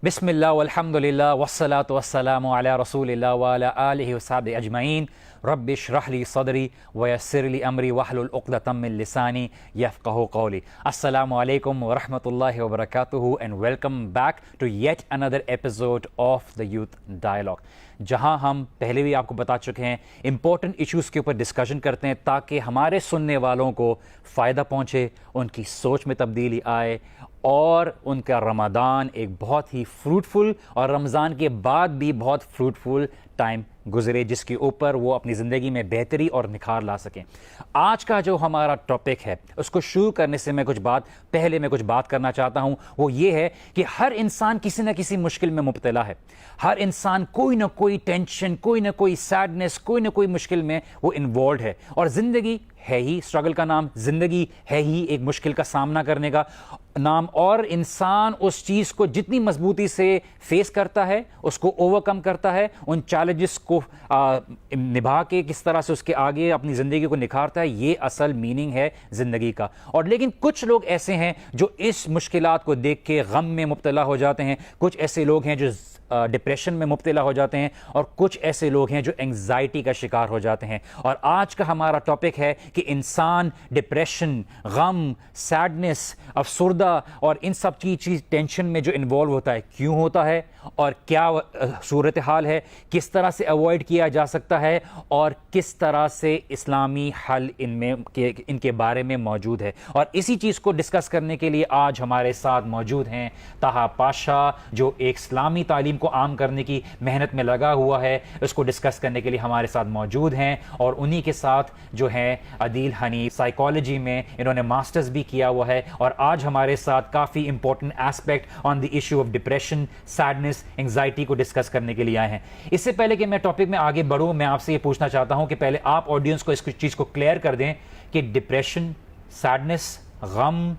بسم اللہ والحمد للہ والصلاة والسلام علی رسول اللہ وعلی آلہ وصحبہ اجمعین. رب اشرح لی صدری ویسر لی امری واحلل عقدۃ من لسانی یفقہوا قولی. السلام علیکم ورحمۃ اللہ وبرکاتہ and welcome back to yet another episode of the youth dialogue, جہاں ہم پہلے بھی آپ کو بتا چکے ہیں امپورٹنٹ ایشوز کے اوپر ڈسکشن کرتے ہیں تاکہ ہمارے سننے والوں کو فائدہ پہنچے, ان کی سوچ میں تبدیلی آئے اور ان کا رمضان ایک بہت ہی فروٹفل اور رمضان کے بعد بھی بہت فروٹفل ٹائم گزرے جس کے اوپر وہ اپنی زندگی میں بہتری اور نکھار لا سکیں. آج کا جو ہمارا ٹاپک ہے اس کو شروع کرنے سے میں کچھ بات کرنا چاہتا ہوں. وہ یہ ہے کہ ہر انسان کسی نہ کسی مشکل میں مبتلا ہے. ہر انسان کوئی نہ کوئی ٹینشن, کوئی نہ کوئی سیڈنس, کوئی نہ کوئی مشکل میں وہ انوالوڈ ہے. اور زندگی ہے ہی اسٹرگل کا نام, زندگی ہے ہی ایک مشکل کا سامنا کرنے کا نام, اور انسان اس چیز کو جتنی مضبوطی سے فیس کرتا ہے, اس کو اوورکم کرتا ہے, ان چیلنجز کو نبھا کے کس طرح سے اس کے آگے اپنی زندگی کو نکھارتا ہے, یہ اصل میننگ ہے زندگی کا. اور لیکن کچھ لوگ ایسے ہیں جو اس مشکلات کو دیکھ کے غم میں مبتلا ہو جاتے ہیں, کچھ ایسے لوگ ہیں جو ڈپریشن میں مبتلا ہو جاتے ہیں, اور کچھ ایسے لوگ ہیں جو انگزائٹی کا شکار ہو جاتے ہیں. اور آج کا ہمارا ٹاپک ہے کہ انسان ڈپریشن, غم, سیڈنس, افسردہ اور ان سب کی چیز ٹینشن میں جو انوالو ہوتا ہے کیوں ہوتا ہے, اور کیا صورتحال ہے, کس طرح سے اوائڈ کیا جا سکتا ہے, اور کس طرح سے اسلامی حل ان کے بارے میں موجود ہے. اور اسی چیز کو ڈسکس کرنے کے لیے آج ہمارے ساتھ موجود ہیں طہا پاشا, جو ایک اسلامی تعلیم کو عام کرنے کی محنت میں لگا ہوا ہے. اس کو ڈسکس کرنے کے لیے ہمارے ساتھ موجود ہیں. اور انہی کے ساتھ جو ہیں عدیل حنیف, سائیکالوجی میں انہوں نے ماسٹرز بھی کیا ہوا ہے, اور آج ہمارے ساتھ کافی important aspect on the issue of depression, sadness, anxiety کو ڈسکس کرنے کے لیے آئے ہیں. اس سے پہلے کہ میں ٹاپک میں آگے بڑھوں, میں آپ سے یہ پوچھنا چاہتا ہوں کہ پہلے آپ آڈینس کو اس چیز کو کلیئر کر دیں کہ ڈپریشن, سیڈنس, غم,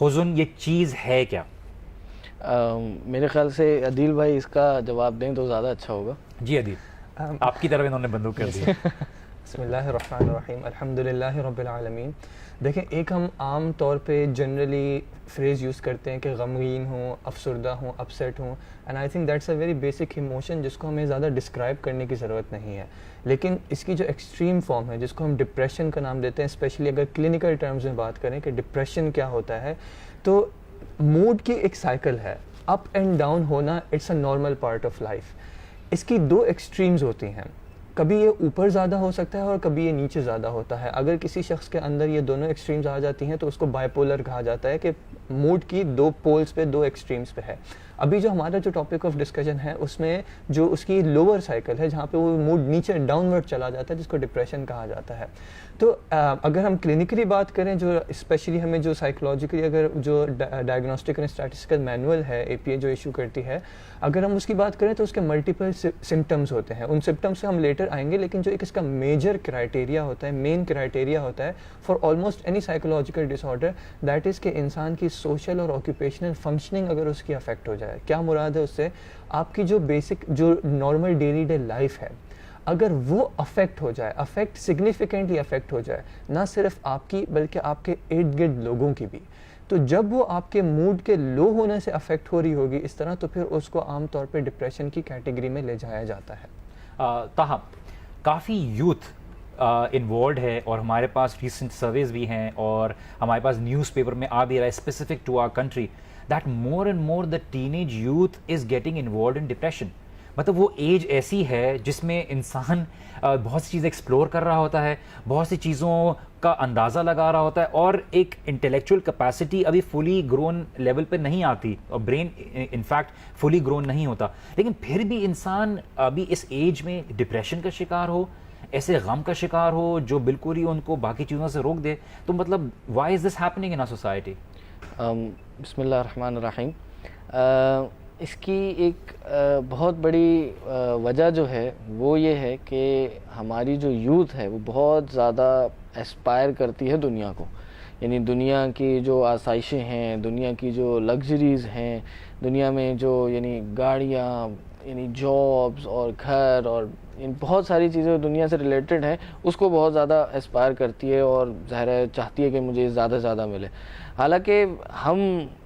حزن یہ چیز ہے کیا؟ میرے خیال سے عدیل بھائی اس کا جواب دیں تو زیادہ اچھا ہوگا. جی عدیل, آپ کی طرف انہوں نے بندوق کر دی. بسم اللہ الرحمن الرحیم, الحمدللہ رب العالمین. دیکھیں, ایک ہم عام طور پہ جنرلی فریز یوز کرتے ہیں کہ غمگین ہوں, افسردہ ہوں, اپسیٹ ہوں, and I think that's a very basic emotion جس کو ہمیں زیادہ ڈسکرائب کرنے کی ضرورت نہیں ہے. لیکن اس کی جو ایکسٹریم فارم ہے جس کو ہم ڈپریشن کا نام دیتے ہیں, اسپیشلی اگر کلینکل ٹرمز میں بات کریں کہ ڈپریشن کیا ہوتا ہے, تو موڈ کی ایک سائیکل ہے, اپ اینڈ ڈاؤن ہونا, it's a normal part of life. اس کی دو ایکسٹریمز ہوتی ہیں, کبھی یہ اوپر زیادہ ہو سکتا ہے اور کبھی یہ نیچے زیادہ ہوتا ہے. اگر کسی شخص کے اندر یہ دونوں ایکسٹریمز آ جاتی ہیں تو اس کو بائی پولر کہا جاتا ہے کہ موڈ کی دو پولز پہ, دو ایکسٹریمز پہ ہے. ابھی جو ہمارا جو ٹاپک آف ڈسکشن ہے اس میں جو اس کی لوور سائیکل ہے جہاں پہ وہ موڈ نیچے ڈاؤن ورڈ چلا جاتا ہے جس کو ڈپریشن کہا جاتا ہے. تو اگر ہم کلینکلی بات کریں, جو اسپیشلی ہمیں جو سائیکولوجیکلی اگر جو ڈائگنوسٹک اینڈ اسٹیٹسٹیکل مینول ہے اے پی اے جو ایشو کرتی ہے, اگر ہم اس کی بات کریں تو اس کے ملٹیپل سمٹمز ہوتے ہیں. ان سمٹمز سے ہم لیٹر آئیں گے, لیکن جو ایک اس کا میجر کرائٹیریا ہوتا ہے, مین کرائٹیریا ہوتا ہے for almost any psychological disorder, that is کہ انسان کی سوشل اور آکوپیشنل فنکشننگ اگر اس کی افیکٹ ہو جائے. کیا مراد ہے اس سے؟ آپ کی جو بیسک جو نارمل ڈیلی ڈے لائف ہے اگر وہ افیکٹ ہو جائے, افیکٹ سگنیفیکنٹلی افیکٹ ہو جائے, نہ صرف آپ کی بلکہ آپ کے ارد گرد لوگوں کی بھی, تو جب وہ آپ کے موڈ کے لو ہونے سے افیکٹ ہو رہی ہوگی اس طرح, تو پھر اس کو عام طور پہ ڈپریشن کی کیٹیگری میں لے جایا جاتا ہے. تاہم کافی یوتھ انوالوڈ ہے, اور ہمارے پاس ریسنٹ سرویز بھی ہیں, اور ہمارے پاس نیوز پیپر میں آ بھی رہا ہے specific to our country that more and more the teenage youth is getting involved in depression. مطلب وہ ایج ایسی ہے جس میں انسان بہت سی چیزیں ایکسپلور کر رہا ہوتا ہے, بہت سی چیزوں کا اندازہ لگا رہا ہوتا ہے, اور ایک انٹلیکچوئل کیپیسٹی ابھی فلی گرون لیول پہ نہیں آتی, اور برین انفیکٹ فلی گرون نہیں ہوتا, لیکن پھر بھی انسان ابھی اس ایج میں ڈپریشن کا شکار ہو, ایسے غم کا شکار ہو جو بالکل ہی ان کو باقی چیزوں سے روک دے. تو مطلب why is this happening in our society? بسم اللہ الرحمن الرحیم. اس کی ایک بہت بڑی وجہ جو ہے وہ یہ ہے کہ ہماری جو یوتھ ہے وہ بہت زیادہ اسپائر کرتی ہے دنیا کو. یعنی دنیا کی جو آسائشیں ہیں, دنیا کی جو لگژریز ہیں, دنیا میں جو یعنی گاڑیاں, یعنی جابز اور گھر اور بہت ساری چیزیں دنیا سے ریلیٹڈ ہیں, اس کو بہت زیادہ اسپائر کرتی ہے, اور ظاہر ہے چاہتی ہے کہ مجھے زیادہ سے زیادہ ملے. حالانکہ ہم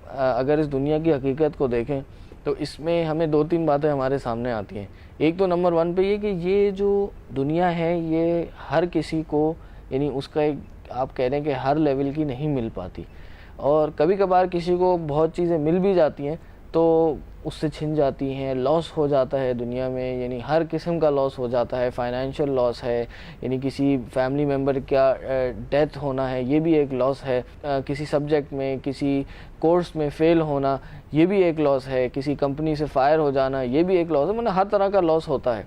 اگر اس دنیا کی حقیقت کو دیکھیں تو اس میں ہمیں 2-3 باتیں ہمارے سامنے آتی ہیں. ایک تو نمبر 1 پہ یہ کہ یہ جو دنیا ہے یہ ہر کسی کو, یعنی اس کا ایک آپ کہہ رہے ہیں کہ ہر لیول کی نہیں مل پاتی, اور کبھی کبھار کسی کو بہت چیزیں مل بھی جاتی ہیں تو اس سے چھن جاتی ہیں, لاس ہو جاتا ہے دنیا میں, یعنی ہر قسم کا لاس ہو جاتا ہے. فائنینشیل لاس ہے, یعنی کسی فیملی ممبر کا ڈیتھ ہونا ہے, یہ بھی ایک لاس ہے. کسی سبجیکٹ میں, کسی کورس میں فیل ہونا, یہ بھی ایک لاس ہے. کسی کمپنی سے فائر ہو جانا, یہ بھی ایک لاس ہے. مطلب ہر طرح کا لاس ہوتا ہے.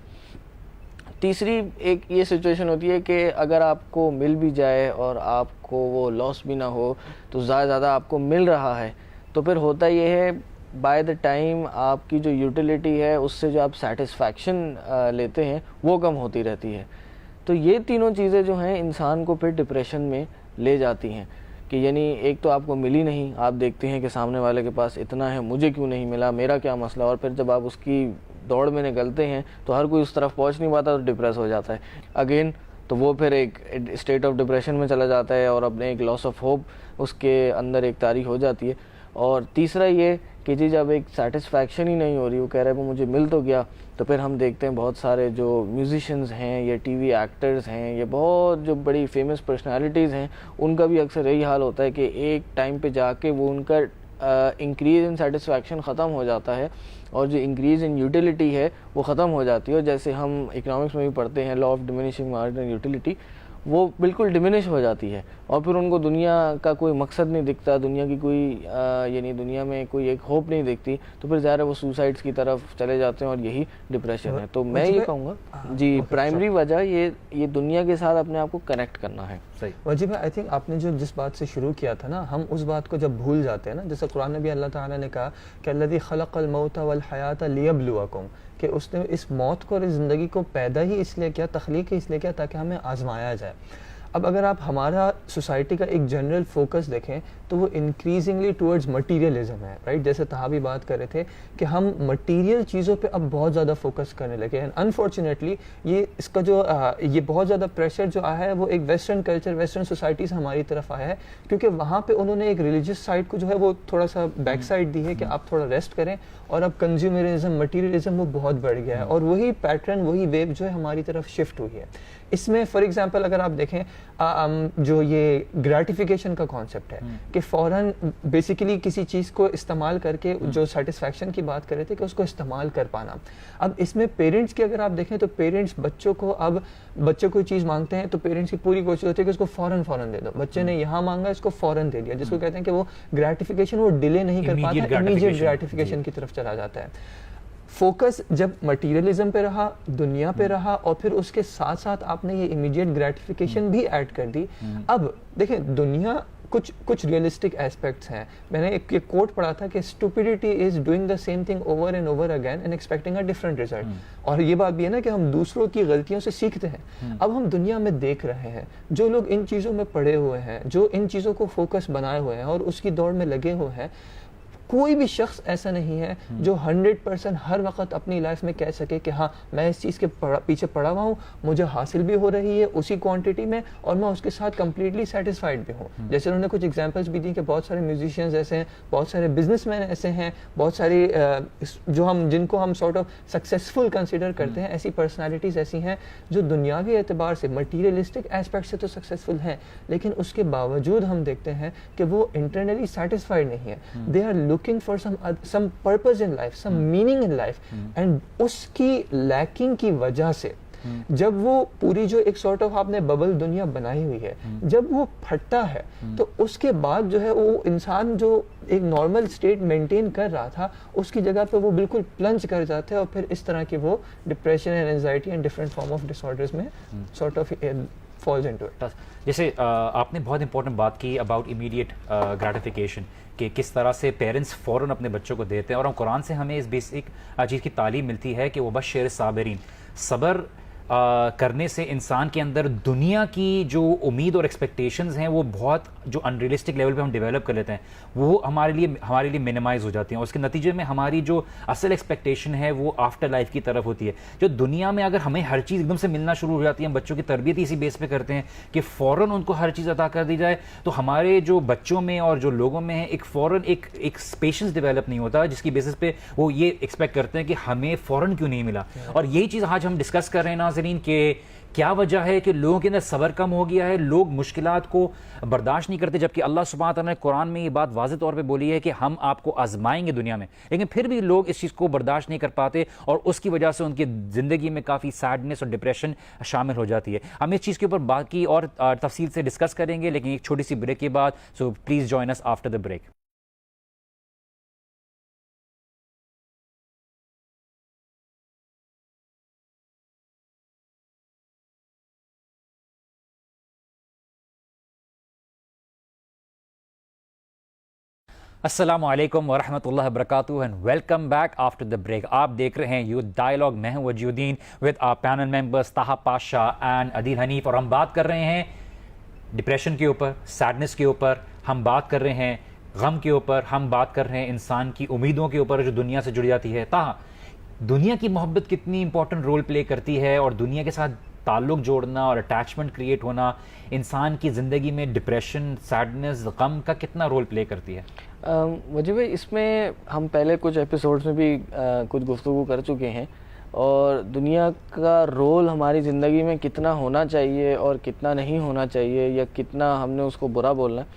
تیسری ایک یہ سچویشن ہوتی ہے کہ اگر آپ کو مل بھی جائے اور آپ کو وہ لاس بھی نہ ہو تو زیادہ آپ کو مل رہا ہے, تو پھر ہوتا یہ ہے بائی دا ٹائم آپ کی جو یوٹیلیٹی ہے اس سے جو آپ سیٹسفیکشن لیتے ہیں وہ کم ہوتی رہتی ہے. تو یہ تینوں چیزیں جو ہیں انسان کو پھر ڈپریشن میں لے جاتی ہیں کہ یعنی ایک تو آپ کو ملی نہیں, آپ دیکھتے ہیں کہ سامنے والے کے پاس اتنا ہے, مجھے کیوں نہیں ملا, میرا کیا مسئلہ, اور پھر جب آپ اس کی دوڑ میں نکلتے ہیں تو ہر کوئی اس طرف پہنچ نہیں پاتا تو ڈپریس ہو جاتا ہے اگین. تو وہ پھر ایک اسٹیٹ آف ڈپریشن میں چلا جاتا ہے اور اپنے ایک لاس آف ہوپ اس کے اندر ایک تاریخ ہو جاتی ہے. اور تیسرا یہ کہ جی جب ایک سیٹسفیکشن ہی نہیں ہو رہی, وہ کہہ رہے ہیں وہ مجھے مل تو گیا, تو پھر ہم دیکھتے ہیں بہت سارے جو میوزیشنز ہیں یا ٹی وی ایکٹرز ہیں یا بہت جو بڑی فیمس پرسنالٹیز ہیں, ان کا بھی اکثر یہی حال ہوتا ہے کہ ایک ٹائم پہ جا کے وہ ان کا انکریز ان سیٹسفیکشن ختم ہو جاتا ہے اور جو انکریز ان یوٹیلیٹی ہے وہ ختم ہو جاتی ہے. اور جیسے ہم اکنامکس میں بھی پڑھتے ہیں law of diminishing marginal utility, وہ بالکل ڈیمینش ہو جاتی ہے اور پھر ان کو دنیا کا کوئی مقصد نہیں دکھتا, دنیا کی کوئی یعنی دنیا میں کوئی ایک ہوپ نہیں دکھتی, تو پھر ظاہر ہے وہ سوسائڈس کی طرف چلے جاتے ہیں اور یہی ڈپریشن ہے. تو میں یہ کہوں گا جی پرائمری وجہ یہ دنیا کے ساتھ اپنے آپ کو کنیکٹ کرنا ہے. واجب ہے. آئی تھنک آپ نے جو جس بات سے شروع کیا تھا نا, ہم اس بات کو جب بھول جاتے ہیں نا, جیسے قرآن میں بھی اللہ تعالیٰ نے کہا کہ الذی خلق الموت والحیات لیبلوکم, کہ اس نے اس موت کو اور اس زندگی کو پیدا ہی اس لیے کیا, تخلیق ہی اس لیے کیا تاکہ ہمیں آزمایا جائے. اب اگر آپ ہمارا سوسائٹی کا ایک جنرل فوکس دیکھیں تو وہ انکریزنگلی ٹورڈز مٹیریلزم ہے, رائٹ. جیسے تہابی بات کر رہے تھے کہ ہم مٹیریل چیزوں پہ اب بہت زیادہ فوکس کرنے لگے ہیں. انفارچونیٹلی یہ اس کا جو یہ بہت زیادہ پریشر جو آیا ہے وہ ایک ویسٹرن کلچر, ویسٹرن سوسائٹی سے ہماری طرف آیا ہے, کیونکہ وہاں پہ انہوں نے ایک ریلیجیس سائڈ کو جو ہے وہ تھوڑا سا بیک سائڈ دی ہے کہ آپ تھوڑا ریسٹ کریں, اور اب کنزیومرزم, مٹیریلزم وہ بہت بڑھ گیا ہے, اور وہی پیٹرن, وہی ویو جو ہے ہماری طرف شفٹ ہوئی ہے. اس میں فار ایگزامپل اگر آپ دیکھیں جو یہ گریٹیفیکیشن کا کانسیپٹ ہے کہ فوراً بیسیکلی کسی چیز کو استعمال کر کے, جو سیٹسفیکشن کی بات کر رہے تھے کہ اس کو استعمال کر پانا. اب اس میں پیرنٹس کی اگر آپ دیکھیں تو پیرنٹس بچوں کو, اب بچے کوئی چیز مانگتے ہیں تو پیرنٹس کی پوری کوشش ہوتی ہے کہ اس کو فوراً دے دو. بچے نے یہاں مانگا, اس کو فوراً دے دیا, جس کو کہتے ہیں کہ وہ گریٹیفیکیشن وہ ڈیلے نہیں کر پاتا, امیڈیٹ گریٹیفیکیشن کی طرف چلا جاتا ہے. فوکس جب مٹیریلزم پہ رہا, دنیا پہ رہا, اور پھر اس کے ساتھ ساتھ آپ نے یہ امیڈیٹ گریٹیفیکیشن بھی ایڈ کر دی. اب دیکھیں دنیا کچھ ریئلسٹک ایسپیکٹس ہیں. میں نے ایک کوٹ پڑھا تھا کہ stupidity is doing the same thing over and over again and expecting a different result. اور یہ بات بھی ہے نا کہ ہم دوسروں کی غلطیوں سے سیکھتے ہیں. اب ہم دنیا میں دیکھ رہے ہیں جو لوگ ان چیزوں میں پڑے ہوئے ہیں, جو ان چیزوں کو فوکس بنائے ہوئے ہیں اور اس کی دوڑ میں لگے ہوئے ہیں, کوئی بھی شخص ایسا نہیں ہے جو 100% ہر وقت اپنی لائف میں کہہ سکے کہ ہاں میں اس چیز کے پیچھے پڑا ہوا ہوں, مجھے حاصل بھی ہو رہی ہے اسی کوانٹٹی میں, اور میں اس کے ساتھ کمپلیٹلی سیٹسفائڈ بھی ہوں. جیسے انہوں نے کچھ ایگزامپلس بھی دی کہ بہت سارے میوزیشینز ایسے ہیں, بہت سارے بزنس مین ایسے ہیں, بہت ساری جن کو ہم سارٹ آف سکسیزفل کنسیڈر کرتے ہیں, ایسی پرسنالٹیز ایسی ہیں جو دنیاوی اعتبار سے, مٹیریلسٹک ایسپیکٹ سے تو سکسیزفل ہیں, لیکن اس کے باوجود ہم دیکھتے ہیں کہ وہ انٹرنلی سیٹسفائڈ نہیں ہے. They are looking for some purpose in life, some meaning in life, and اس کی lacking کی وجہ سے جب وہ پوری جو ایک sort of آپ نے ببل دنیا بنائی ہوئی ہے, جب وہ پھٹتا ہے تو اس کے بعد جو ہے وہ انسان جو ایک نارمل اسٹیٹ مینٹین کر رہا تھا اس کی جگہ پہ وہ بالکل پلنج کر جاتے ہیں, اور پھر اس طرح کی وہ depression and anxiety and different form of disorders میں sort of falls into it. جیسے آپ نے بہت امپورٹنٹ بات کی اباؤٹ امیڈیٹ گریٹیفیکیشن, کہ کس طرح سے پیرنٹس فوراً اپنے بچوں کو دیتے ہیں, اور ہم قرآن سے ہمیں اس بیسک چیز کی تعلیم ملتی ہے کہ وہ بشر صابرین, صبر کرنے سے انسان کے اندر دنیا کی جو امید اور ایکسپیکٹیشنز ہیں وہ بہت جو ان ریئلسٹک لیول پہ ہم ڈیولپ کر لیتے ہیں وہ ہمارے لیے منیمائز ہو جاتی ہیں. اور اس کے نتیجے میں ہماری جو اصل ایکسپیکٹیشن ہے وہ آفٹر لائف کی طرف ہوتی ہے. جو دنیا میں اگر ہمیں ہر چیز ایک دم سے ملنا شروع ہو جاتی ہے, ہم بچوں کی تربیت اسی بیس پہ کرتے ہیں کہ فوراً ان کو ہر چیز عطا کر دی جائے, تو ہمارے جو بچوں میں اور جو لوگوں میں ایک فوراً ایک پیشنس ڈیولپ نہیں ہوتا, جس کی بیسس پہ وہ یہ ایکسپیکٹ کرتے ہیں کہ ہمیں فوراً کیوں نہیں ملا. اور یہی چیز آج ہم ڈسکس کر رہے ہیں ناظرین کہ کیا وجہ ہے کہ لوگوں کے اندر صبر کم ہو گیا ہے, لوگ مشکلات کو برداشت نہیں کرتے, جبکہ اللہ سبحانہ تعالیٰ نے قرآن میں یہ بات واضح طور پہ بولی ہے کہ ہم آپ کو آزمائیں گے دنیا میں, لیکن پھر بھی لوگ اس چیز کو برداشت نہیں کر پاتے اور اس کی وجہ سے ان کی زندگی میں کافی سیڈنس اور ڈپریشن شامل ہو جاتی ہے. ہم اس چیز کے اوپر باقی اور تفصیل سے ڈسکس کریں گے, لیکن ایک چھوٹی سی بریک کے بعد. So please join us after the break. السلام علیکم ورحمۃ اللہ وبرکاتہ and welcome back after the break. آپ دیکھ رہے ہیں یوتھ ڈائلاگ. میں ہوں Wajihuddin with our panel members Taha Pasha and Adeel Hanif, اور ہم بات کر رہے ہیں ڈپریشن کے اوپر, سیڈنس کے اوپر, ہم بات کر رہے ہیں غم کے اوپر, ہم بات کر رہے ہیں انسان کی امیدوں کے اوپر جو دنیا سے جڑ جاتی ہے. تاہا دنیا کی محبت کتنی امپورٹنٹ رول پلے کرتی ہے اور دنیا کے ساتھ تعلق جوڑنا اور اٹیچمنٹ کریٹ ہونا انسان کی زندگی میں ڈپریشن, سیڈنس, غم کا کتنا رول پلے کرتی ہے؟ وجیہ بھائی, اس میں ہم پہلے کچھ ایپیسوڈز میں بھی کچھ گفتگو کر چکے ہیں, اور دنیا کا رول ہماری زندگی میں کتنا ہونا چاہیے اور کتنا نہیں ہونا چاہیے, یا کتنا ہم نے اس کو برا بولنا ہے.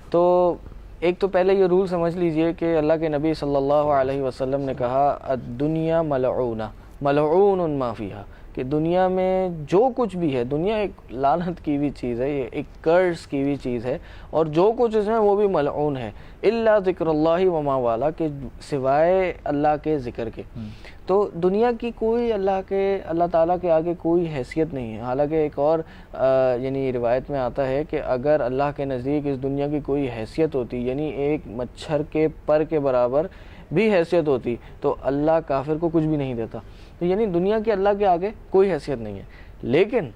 تو ایک تو پہلے یہ رول سمجھ لیجئے کہ اللہ کے نبی صلی اللہ علیہ وسلم نے کہا الدنیا ملعونہ ملعون ما فیہا, کہ دنیا میں جو کچھ بھی ہے, دنیا ایک لعنت کی ہوئی چیز ہے, یہ ایک کرس کی ہوئی چیز ہے, اور جو کچھ اس میں وہ بھی ملعون ہے, الا ذکر اللہ وما والا, کہ سوائے اللہ کے ذکر کے. تو دنیا کی کوئی اللہ تعالیٰ کے آگے کوئی حیثیت نہیں ہے. حالانکہ ایک اور یعنی روایت میں آتا ہے کہ اگر اللہ کے نزدیک اس دنیا کی کوئی حیثیت ہوتی, یعنی ایک مچھر کے پر کے برابر بھی حیثیت ہوتی, تو اللہ کافر کو کچھ بھی نہیں دیتا. تو یعنی دنیا کی اللہ کے آگے کوئی حیثیت نہیں ہے. لیکن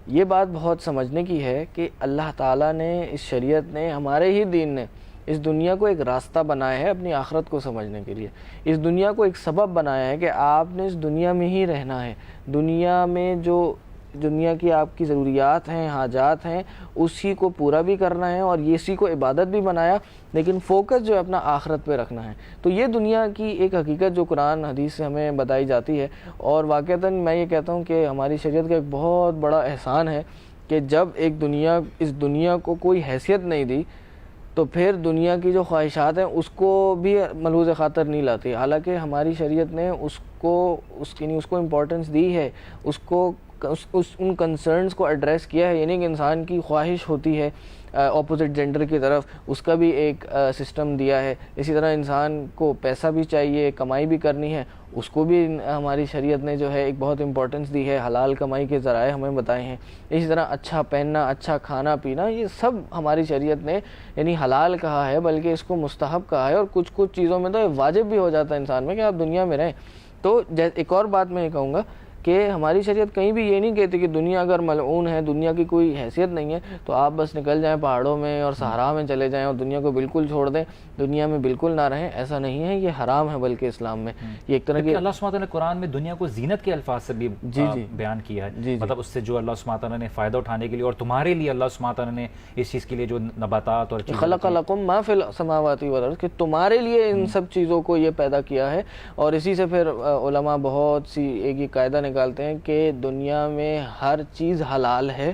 یہ بات بہت سمجھنے کی ہے کہ اللہ تعالیٰ نے, اس شریعت نے, ہمارے ہی دین نے اس دنیا کو ایک راستہ بنایا ہے اپنی آخرت کو سمجھنے کے لیے. اس دنیا کو ایک سبب بنایا ہے کہ آپ نے اس دنیا میں ہی رہنا ہے. دنیا میں جو دنیا کی آپ کی ضروریات ہیں, حاجات ہیں, اسی کو پورا بھی کرنا ہے, اور اسی کو عبادت بھی بنایا, لیکن فوکس جو ہے اپنا آخرت پہ رکھنا ہے. تو یہ دنیا کی ایک حقیقت جو قرآن حدیث سے ہمیں بتائی جاتی ہے. اور واقعتاً میں یہ کہتا ہوں کہ ہماری شریعت کا ایک بہت بڑا احسان ہے کہ جب اس دنیا کو کوئی حیثیت نہیں دی, تو پھر دنیا کی جو خواہشات ہیں اس کو بھی ملحوظ خاطر نہیں لاتی. حالانکہ ہماری شریعت نے اس کو امپورٹنس دی ہے, ان کنسرنز کو ایڈریس کیا ہے. یعنی کہ انسان کی خواہش ہوتی ہے اپوزٹ جینڈر کی طرف, اس کا بھی ایک سسٹم دیا ہے. اسی طرح انسان کو پیسہ بھی چاہیے, کمائی بھی کرنی ہے, اس کو بھی ہماری شریعت نے جو ہے ایک بہت امپورٹنس دی ہے, حلال کمائی کے ذرائع ہمیں بتائے ہیں. اسی طرح اچھا پہننا, اچھا کھانا پینا, یہ سب ہماری شریعت نے یعنی حلال کہا ہے, بلکہ اس کو مستحب کہا ہے. اور کچھ چیزوں میں تو یہ واجب بھی ہو جاتا ہے انسان میں کہ آپ دنیا میں رہیں. تو ایک اور بات میں یہ کہوں گا کہ ہماری شریعت کہیں بھی یہ نہیں کہتی کہ دنیا اگر ملعون ہے, دنیا کی کوئی حیثیت نہیں ہے, تو آپ بس نکل جائیں پہاڑوں میں اور صحرا میں چلے جائیں اور دنیا کو بالکل چھوڑ دیں, دنیا میں بالکل نہ رہیں. ایسا نہیں ہے, یہ حرام ہے بلکہ اسلام میں. یہ ایک طرح کی اللہ سبحانہ تعالیٰ نے قرآن میں دنیا کو زینت کے الفاظ سے بھی بیان کیا ہے. مطلب اس سے جو اللہ سبحانہ تعالیٰ نے فائدہ اٹھانے کے لیے, اور تمہارے لیے اللہ سبحانہ تعالیٰ نے اس چیز کے لیے جو نباتات اور خلق لکم ما فی السماوات والارض, کہ تمہارے لیے ان سب چیزوں کو یہ پیدا کیا ہے. اور اسی سے پھر علماء بہت سی ایک یہ قاعدہ نکالتے ہیں کہ دنیا میں ہر چیز حلال ہے,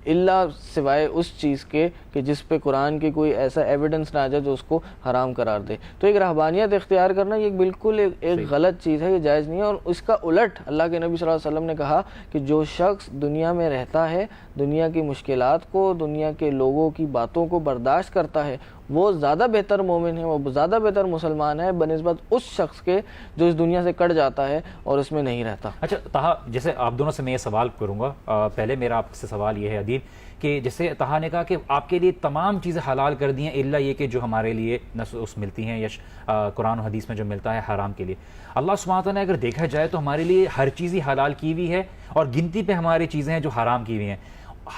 الا سوائے اس چیز کے کہ جس پہ قرآن کی کوئی ایسا ایویڈنس نہ آ جائے جو اس کو حرام قرار دے. تو ایک رہبانیت اختیار کرنا یہ بالکل ایک غلط چیز ہے, یہ جائز نہیں ہے. اور اس کا الٹ اللہ کے نبی صلی اللہ علیہ وسلم نے کہا کہ جو شخص دنیا میں رہتا ہے, دنیا کی مشکلات کو, دنیا کے لوگوں کی باتوں کو برداشت کرتا ہے, وہ زیادہ بہتر مومن ہے, وہ زیادہ بہتر مسلمان ہے بنسبت اس شخص کے جو اس دنیا سے کٹ جاتا ہے اور اس میں نہیں رہتا. اچھا طہا, جیسے آپ دونوں سے میں یہ سوال کروں گا, پہلے میرا آپ سے سوال یہ ہے عدیل, کہ جیسے طہا نے کہا کہ آپ کے لیے تمام چیزیں حلال کر دی ہیں الا یہ کہ جو ہمارے لیے نصوص ملتی ہیں یا قرآن و حدیث میں جو ملتا ہے حرام کے لیے. اللہ سبحانہ وتعالیٰ نے اگر دیکھا جائے تو ہمارے لیے ہر چیز ہی حلال کی ہوئی ہے, اور گنتی پہ ہماری چیزیں ہیں جو حرام کی ہوئی ہیں.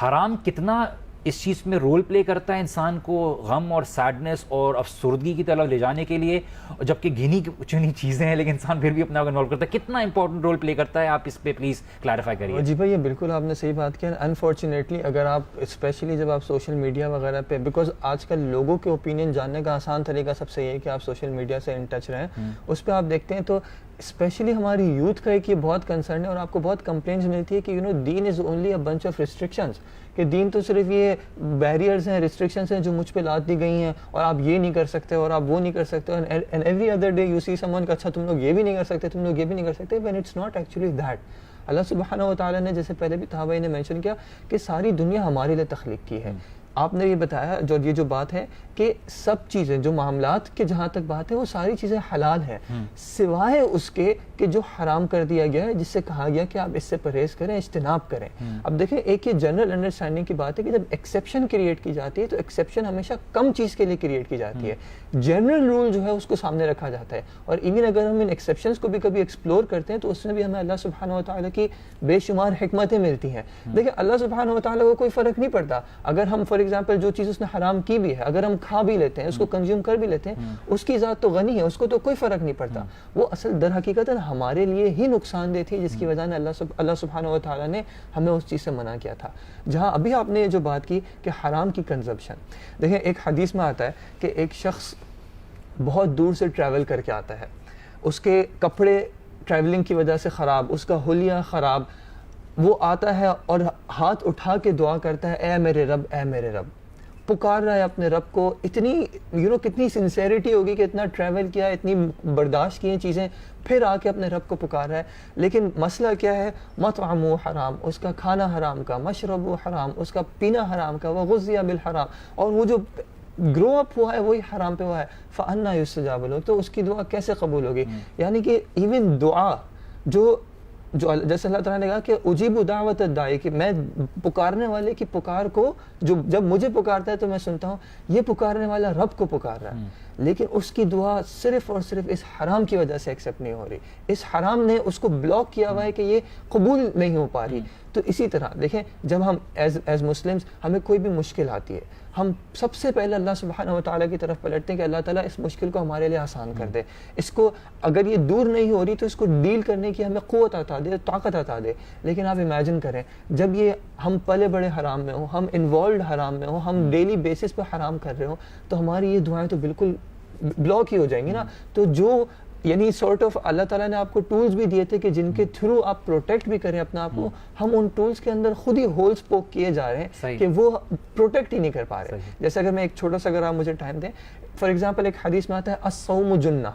حرام کتنا اس چیز میں رول پلے کرتا ہے انسان کو غم اور سیڈنس اور افسردگی کی طرف لے جانے کے لیے, جبکہ گنی چنی چیزیں ہیں لیکن انسان پھر بھی اپنا انوالو کرتا ہے, کتنا امپورٹنٹ رول پلے کرتا ہے, آپ اس پہ پلیز کلیریفائی کریے. جی بھائی, یہ بالکل آپ نے صحیح بات کیا. انفارچونیٹلی اگر آپ اسپیشلی جب آپ سوشل میڈیا وغیرہ پہ, بیکاز آج کل لوگوں کے اوپینین جاننے کا آسان طریقہ سب سے یہ ہے کہ آپ سوشل میڈیا سے ان ٹچ رہیں, اس پہ آپ دیکھتے ہیں تو اسپیشلی ہماری یوتھ کا ایک یہ بہت کنسرن ہے, اور آپ کو بہت کمپلینٹس ملتی ہے کہ then is only a bunch of restrictions, کہ دین تو صرف یہ بیریئرز ہیں, ریسٹرکشنز ہیں جو مجھ پہ لاد دی گئی ہیں, اور آپ یہ نہیں کر سکتے اور آپ وہ نہیں کر سکتے, and every other day you see someone کہ اچھا تم لوگ یہ بھی نہیں کر سکتے, تم لوگ یہ بھی نہیں کر سکتے, when it's not actually that. Allah سبحانہ و تعالیٰ نے جیسے پہلے بھی طہا بھائی نے مینشن کیا کہ ساری دنیا ہمارے لیے تخلیق کی ہے. آپ نے یہ بتایا جو یہ جو بات ہے کہ سب چیزیں جو معاملات کے جہاں تک بات ہے وہ ساری چیزیں حلال ہیں سوائے اس کے کہ جو حرام کر دیا گیا ہے, جس سے کہا گیا کہ آپ اس سے پرہیز کریں, اجتناب کریں. اب دیکھیں ایک یہ جنرل انڈرسٹینڈنگ کی بات ہے کہ جب ایکسیپشن کریٹ کی جاتی ہے تو ایکسیپشن ہمیشہ کم چیز کے لیے کریٹ کی جاتی ہے, جنرل رول جو ہے اس کو سامنے رکھا جاتا ہے. اور ایون اگر ہم ان ایکسیپشنز کو بھی کبھی ایکسپلور کرتے ہیں تو اس میں بھی ہمیں اللہ سبحانہ و تعالیٰ کی بے شمار حکمتیں ملتی ہیں. دیکھیں اللہ سبحانہ و تعالیٰ کو کوئی فرق نہیں پڑتا اگر ہم فار ایگزامپل جو چیز اس نے حرام کی بھی ہے اگر ہم کھا بھی لیتے ہیں, اس کو کنزیوم کر بھی لیتے ہیں, اس کی ذات تو غنی ہے, اس کو تو کوئی فرق نہیں پڑتا. وہ اصل در حقیقت ہمارے لیے ہی نقصان دہ تھی, جس کی وجہ سے اللہ سبحانہ و تعالیٰ نے ہمیں اس چیز سے منع کیا تھا. جہاں ابھی آپ نے جو بات کی کہ حرام کی کنزمپشن, دیکھیں ایک حدیث میں آتا ہے کہ ایک شخص بہت دور سے ٹریول کر کے آتا ہے, اس کے کپڑے ٹریولنگ کی وجہ سے خراب, اس کا حلیہ خراب, وہ آتا ہے اور ہاتھ اٹھا کے دعا کرتا ہے اے میرے رب, اے میرے رب, پکار رہا ہے اپنے رب کو. اتنی کتنی سنسیریٹی ہوگی کہ اتنا ٹریول کیا, اتنی برداشت کی ہیں چیزیں, پھر آ کے اپنے رب کو پکار رہا ہے. لیکن مسئلہ کیا ہے, مطعمہ حرام, اس کا کھانا حرام کا, مشربہ حرام, اس کا پینا حرام کا, وغذی بالحرام, اور وہ جو گرو اپ ہوا ہے وہی حرام پہ ہوا ہے. فأنی یستجاب لہ, تو اس کی دعا کیسے قبول ہوگی؟ یعنی کہ ایون دعا جو جیسے اللہ تعالیٰ نے کہا کہ اجیب دعوت الداعی, کہ میں پکارنے والے کی پکار کو, جو جب مجھے پکارتا ہے تو میں سنتا ہوں, یہ پکارنے والا رب کو پکار رہا ہے. لیکن اس کی دعا صرف اور صرف اس حرام کی وجہ سے ایکسیپٹ نہیں ہو رہی, اس حرام نے اس کو بلاک کیا ہوا ہے کہ یہ قبول نہیں ہو پا رہی. تو اسی طرح دیکھیں جب ہم ایز مسلمز ہمیں کوئی بھی مشکل آتی ہے, ہم سب سے پہلے اللہ سبحانہ و تعالیٰ کی طرف پلٹتے ہیں کہ اللہ تعالیٰ اس مشکل کو ہمارے لیے آسان کر دے, اس کو اگر یہ دور نہیں ہو رہی تو اس کو ڈیل کرنے کی ہمیں قوت عطا دے, طاقت عطا دے. لیکن آپ امیجن کریں جب یہ ہم پلے بڑے حرام میں ہوں, ہم انوالوڈ حرام میں ہوں, ہم ڈیلی بیسس پہ حرام کر رہے ہوں, تو ہماری یہ دعائیں تو بالکل بلاک ہی ہو جائیں گی نا. تو جو یعنی سورٹ آف اللہ تعالیٰ نے آپ کو ٹولز بھی دیے تھے کہ جن کے تھرو آپ پروٹیکٹ بھی کریں اپنے آپ کو, ہم ان ٹولز کے اندر خود ہی ہولز پوک کیے جا رہے ہیں کہ وہ پروٹیکٹ ہی نہیں کر پا رہے. جیسے اگر میں ایک چھوٹا سا, اگر آپ مجھے ٹائم دیں, فار ایگزامپل ایک حدیث میں آتا ہے الصوم جنہ,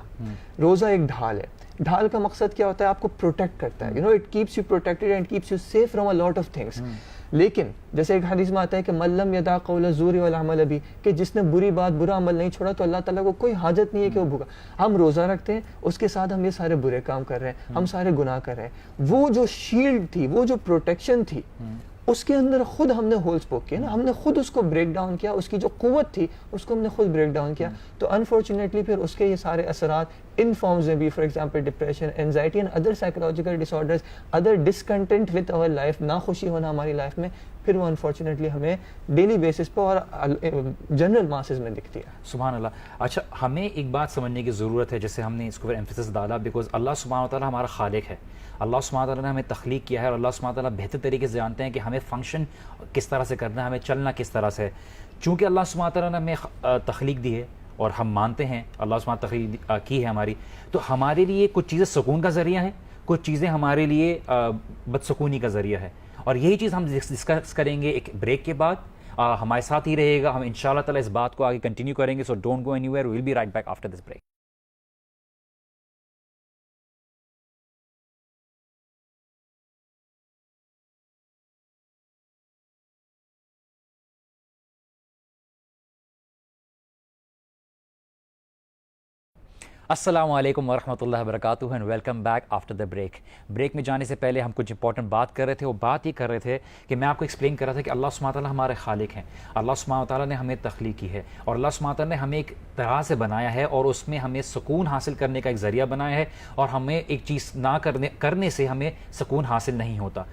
روزہ ایک ڈھال ہے. ڈھال کا مقصد کیا ہوتا ہے؟ آپ کو پروٹیکٹ کرتا ہے, it keeps you protected and keeps you safe from a lot of things. لیکن جیسے ایک حدیث میں آتا ہے کہ من لم یدع قول الزور والعمل به, کہ جس نے بری بات برا عمل نہیں چھوڑا تو اللہ تعالیٰ کو کوئی حاجت نہیں ہے کہ وہ بھوکا. ہم روزہ رکھتے ہیں, اس کے ساتھ ہم یہ سارے برے کام کر رہے ہیں, ہم سارے گناہ کر رہے ہیں. وہ جو شیلڈ تھی, وہ جو پروٹیکشن تھی, اس کے اندر خود ہم نے ہولز پوک کیا نا, ہم نے خود اس کو بریک ڈاؤن کیا, اس کی جو قوت تھی اس کو ہم نے خود بریک ڈاؤن کیا. تو انفارچونیٹلی پھر اس کے یہ سارے اثرات ان فارمز میں بھی, for example depression, anxiety and other psychological disorders, other discontent with our life, ناخوشی ہونا ہماری لائف میں, پھر وہ انفارچونیٹلی ہمیں ڈیلی بیسس پہ اور جنرل ماسز میں دکھتی ہے. سبحان اللہ. اچھا ہمیں ایک بات سمجھنے کی ضرورت ہے, جیسے ہم نے اس کو ایمفیسس ڈالا, بیکاز اللہ سبحانہ و تعالیٰ ہمارا خالق ہے, اللہ سبحانہ تعالیٰ نے ہمیں تخلیق کیا ہے, اور اللہ سبحانہ تعالیٰ بہتر طریقے سے جانتے ہیں کہ ہمیں فنکشن کس طرح سے کرنا ہے, ہمیں چلنا کس طرح سے. چونکہ اللہ سبحانہ تعالیٰ نے ہمیں تخلیق دی ہے اور ہم مانتے ہیں اللہ سبحانہ تخلیق کی ہے ہماری, تو ہمارے لیے کچھ چیزیں سکون کا ذریعہ ہیں, کچھ چیزیں ہمارے لیے بدسکونی کا ذریعہ ہے. اور یہی چیز ہم ڈسکس کریں گے ایک بریک کے بعد. ہمارے ساتھ ہی رہے گا, ہم انشاءاللہ تعالیٰ اس بات کو آگے کنٹینیو کریں گے. So don't go anywhere, we will be right back after this break. السلام علیکم ورحمۃ اللہ وبرکاتہ and welcome back after the break میں جانے سے پہلے ہم کچھ امپورٹنٹ بات کر رہے تھے. وہ بات یہ کر رہے تھے کہ میں آپ کو ایکسپلین کر رہا تھا کہ اللہ سبحانہ تعالیٰ ہمارے خالق ہیں. اللہ سبحانہ تعالیٰ نے ہمیں تخلیق کی ہے اور اللہ سبحانہ تعالیٰ نے ہمیں ایک طرح سے بنایا ہے اور اس میں ہمیں سکون حاصل کرنے کا ایک ذریعہ بنایا ہے, اور ہمیں ایک چیز نہ کرنے سے ہمیں سکون حاصل نہیں ہوتا.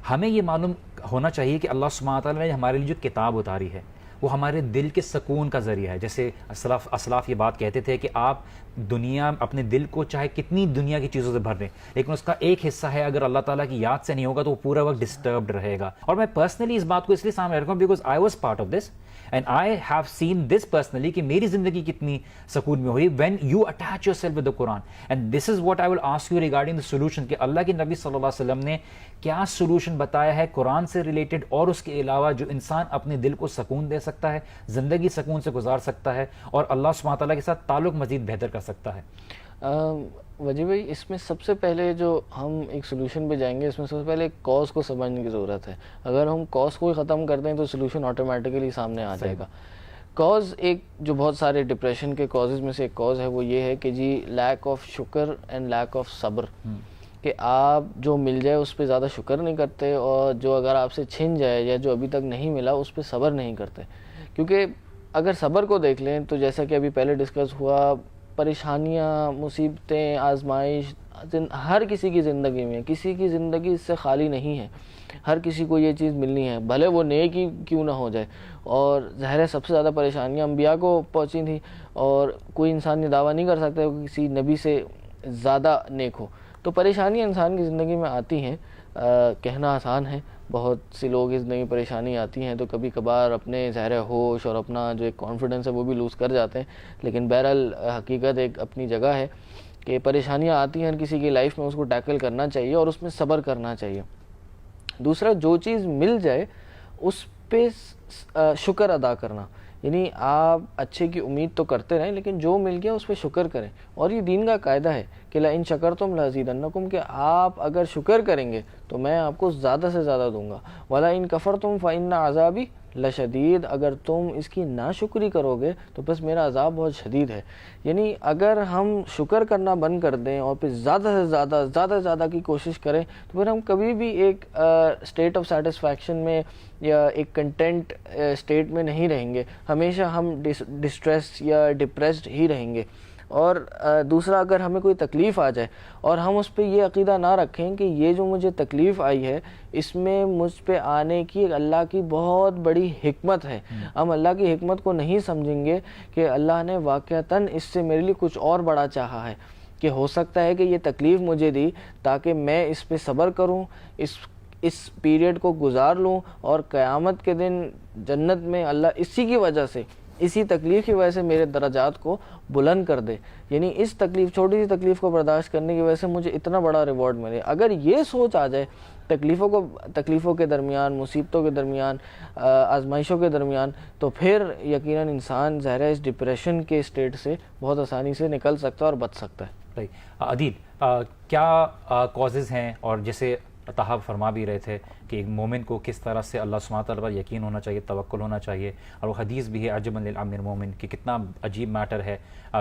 ہمیں یہ معلوم ہونا چاہیے کہ اللہ سبحانہ تعالیٰ نے ہمارے لیے جو کتاب اتاری ہے وہ ہمارے دل کے سکون کا ذریعہ ہے. جیسے اسلاف یہ بات کہتے تھے کہ آپ دنیا اپنے دل کو چاہے کتنی دنیا کی چیزوں سے بھر دیں, لیکن اس کا ایک حصہ ہے اگر اللہ تعالیٰ کی یاد سے نہیں ہوگا تو وہ پورا وقت ڈسٹربڈ رہے گا. اور میں پرسنلی اس بات کو اس لیے سامنے رکھا ہوں because I was part of this and I have seen this personally کہ میری زندگی کتنی سکون میں ہوئی when you attach your self with the Quran. And this is what I will ask you regarding the solution کہ اللہ کے نبی صلی اللہ علیہ وسلم نے کیا سولوشن بتایا ہے قرآن سے ریلیٹڈ اور اس کے علاوہ جو انسان اپنے دل کو سکون دے سکتا ہے, زندگی سکون سے گزار سکتا ہے اور اللہ سبحانہ تعالیٰ کے ساتھ تعلق مزید بہتر کر سکتا ہے. وجیح بھائی, اس میں سب سے پہلے جو ہم ایک سولوشن پہ جائیں گے, اس میں سب سے پہلے ایک کاز کو سمجھنے کی ضرورت ہے. اگر ہم کاز کو ہی ختم کر دیں تو سولوشن آٹومیٹیکلی سامنے آ جائے گا. کاز ایک جو بہت سارے ڈپریشن کے کازز میں سے ایک کاز ہے وہ یہ ہے کہ جی لیک آف شکر اینڈ لیک آف صبر, کہ آپ جو مل جائے اس پہ زیادہ شکر نہیں کرتے اور جو اگر آپ سے چھن جائے یا جو ابھی تک نہیں ملا اس پہ صبر نہیں کرتے. کیونکہ اگر صبر کو دیکھ لیں تو جیسا کہ ابھی پہلے ڈسکس ہوا, پریشانیاں, مصیبتیں, آزمائش ہر کسی کی زندگی میں, کسی کی زندگی اس سے خالی نہیں ہے. ہر کسی کو یہ چیز ملنی ہے, بھلے وہ نیک ہی کیوں نہ ہو جائے. اور ظاہر ہے سب سے زیادہ پریشانیاں انبیاء کو پہنچی تھیں اور کوئی انسان یہ دعویٰ نہیں کر سکتا کہ کسی نبی سے زیادہ نیک ہو. تو پریشانیاں انسان کی زندگی میں آتی ہیں, کہنا آسان ہے. بہت سے لوگ اس نئی پریشانی آتی ہیں تو کبھی کبھار اپنے ظاہر ہوش اور اپنا جو ایک کانفیڈنس ہے وہ بھی لوز کر جاتے ہیں. لیکن بہرحال حقیقت ایک اپنی جگہ ہے کہ پریشانیاں آتی ہیں ہر کسی کی لائف میں, اس کو ٹیکل کرنا چاہیے اور اس میں صبر کرنا چاہیے. دوسرا, جو چیز مل جائے اس پہ شکر ادا کرنا, یعنی آپ اچھے کی امید تو کرتے رہیں لیکن جو مل گیا اس پہ شکر کریں. اور یہ دین کا قاعدہ ہے کہ لئن شکرتم لازیدنکم, کہ آپ اگر شکر کریں گے تو میں آپ کو زیادہ سے زیادہ دوں گا. وَلَئِن كَفَرْتُمْ فَإِنَّ عَذَابِي لَشَدِيدٌ, اگر تم اس کی ناشکری کرو گے تو بس میرا عذاب بہت شدید ہے. یعنی اگر ہم شکر کرنا بند کر دیں اور پھر زیادہ سے زیادہ کی کوشش کریں تو پھر ہم کبھی بھی ایک اسٹیٹ آف سیٹسفیکشن میں یا ایک کنٹینٹ اسٹیٹ میں نہیں رہیں گے. ہمیشہ ہم ڈسٹریس یا ڈپریسڈ ہی رہیں گے. اور دوسرا, اگر ہمیں کوئی تکلیف آ جائے اور ہم اس پہ یہ عقیدہ نہ رکھیں کہ یہ جو مجھے تکلیف آئی ہے اس میں مجھ پہ آنے کی اللہ کی بہت بڑی حکمت ہے, ہم اللہ کی حکمت کو نہیں سمجھیں گے کہ اللہ نے واقعتاً اس سے میرے لیے کچھ اور بڑا چاہا ہے, کہ ہو سکتا ہے کہ یہ تکلیف مجھے دی تاکہ میں اس پہ صبر کروں, اس پیریڈ کو گزار لوں اور قیامت کے دن جنت میں اللہ اسی کی وجہ سے, اسی تکلیف کی وجہ سے میرے درجات کو بلند کر دے. یعنی اس تکلیف, چھوٹی سی تکلیف کو برداشت کرنے کی وجہ سے مجھے اتنا بڑا ریوارڈ ملے. اگر یہ سوچ آ جائے تکلیفوں کے درمیان, مصیبتوں کے درمیان, آزمائشوں کے درمیان, تو پھر یقیناً انسان ظاہر ہے اس ڈپریشن کے اسٹیٹ سے بہت آسانی سے نکل سکتا ہے اور بچ سکتا ہے. عدیل, کیا کازز ہیں, اور جیسے طحاب فرما بھی رہے تھے کہ ایک مومن کو کس طرح سے اللہ سبحانہ تعالیٰ پر یقین ہونا چاہیے, توکل ہونا چاہیے, اور وہ حدیث بھی ہے عجبا للامر المومن کہ کتنا عجیب میٹر ہے,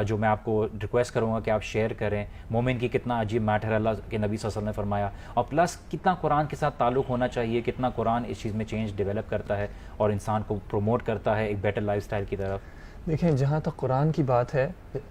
جو میں آپ کو ریکویسٹ کروں گا کہ آپ شیئر کریں. مومن کی کتنا عجیب میٹر ہے اللہ کے نبی صلی اللہ علیہ وسلم نے فرمایا, اور پلس کتنا قرآن کے ساتھ تعلق ہونا چاہیے, کتنا قرآن اس چیز میں چینج ڈیولپ کرتا ہے اور انسان کو پروموٹ کرتا ہے ایک بیٹر لائف سٹائل کی طرف. دیکھیں, جہاں تک قرآن کی بات ہے,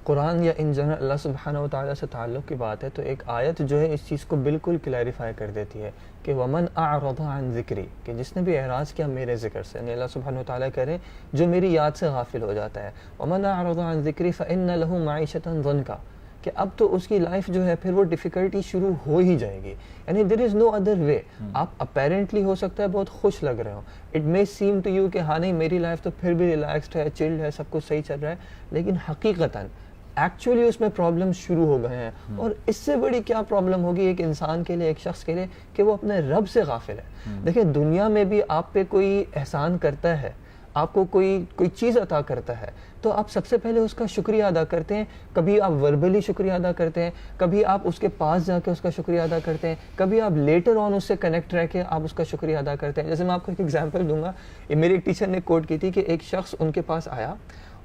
قرآن یا ان جنرل اللہ سبحانہ و تعالیٰ سے تعلق کی بات ہے, تو ایک آیت جو ہے اس چیز کو بالکل کلیریفائی کر دیتی ہے کہ وَمَنْ أَعْرَضَ عَنْ ذِكْرِي, کہ جس نے بھی اعراض کیا میرے ذکر سے, یعنی اللہ سبحانہ و تعالیٰ کہہ رہے ہیں جو میری یاد سے غافل ہو جاتا ہے. وَمَنْ أَعْرَضَ عَنْ ذِكْرِي فَإِنَّ لَهُ مَعِيشَةً ضَنْكًا, کہ اب تو اس کی لائف جو ہے پھر وہ ڈیفیکلٹی شروع ہو ہی جائے گی. یعنی دیر از نو ادر وے. آپ اپیرنٹلی ہو سکتا ہے بہت خوش لگ رہے ہو, it may seem to you کہ ہاں نہیں میری لائف تو پھر بھی ریلیکسڈ ہے, چلڈ ہے, سب کچھ صحیح چل رہا ہے, لیکن حقیقتاً ایکچولی اس میں پرابلم شروع ہو گئے ہیں. اور اس سے بڑی کیا پرابلم ہوگی ایک انسان کے لیے, ایک شخص کے لیے, کہ وہ اپنے رب سے غافل ہے. دیکھیں, دنیا میں بھی آپ پہ کوئی احسان کرتا ہے, آپ کو کوئی چیز عطا کرتا ہے, تو آپ سب سے پہلے اس کا شکریہ ادا کرتے ہیں. کبھی آپ وربلی شکریہ ادا کرتے ہیں, کبھی آپ اس کے پاس جا کے اس کا شکریہ ادا کرتے ہیں, کبھی آپ لیٹر آن اس سے کنیکٹ رہ کے آپ اس کا شکریہ ادا کرتے ہیں. جیسے میں آپ کو ایک ایگزامپل دوں گا, یہ میرے ایک ٹیچر نے کوٹ کی تھی کہ ایک شخص ان کے پاس آیا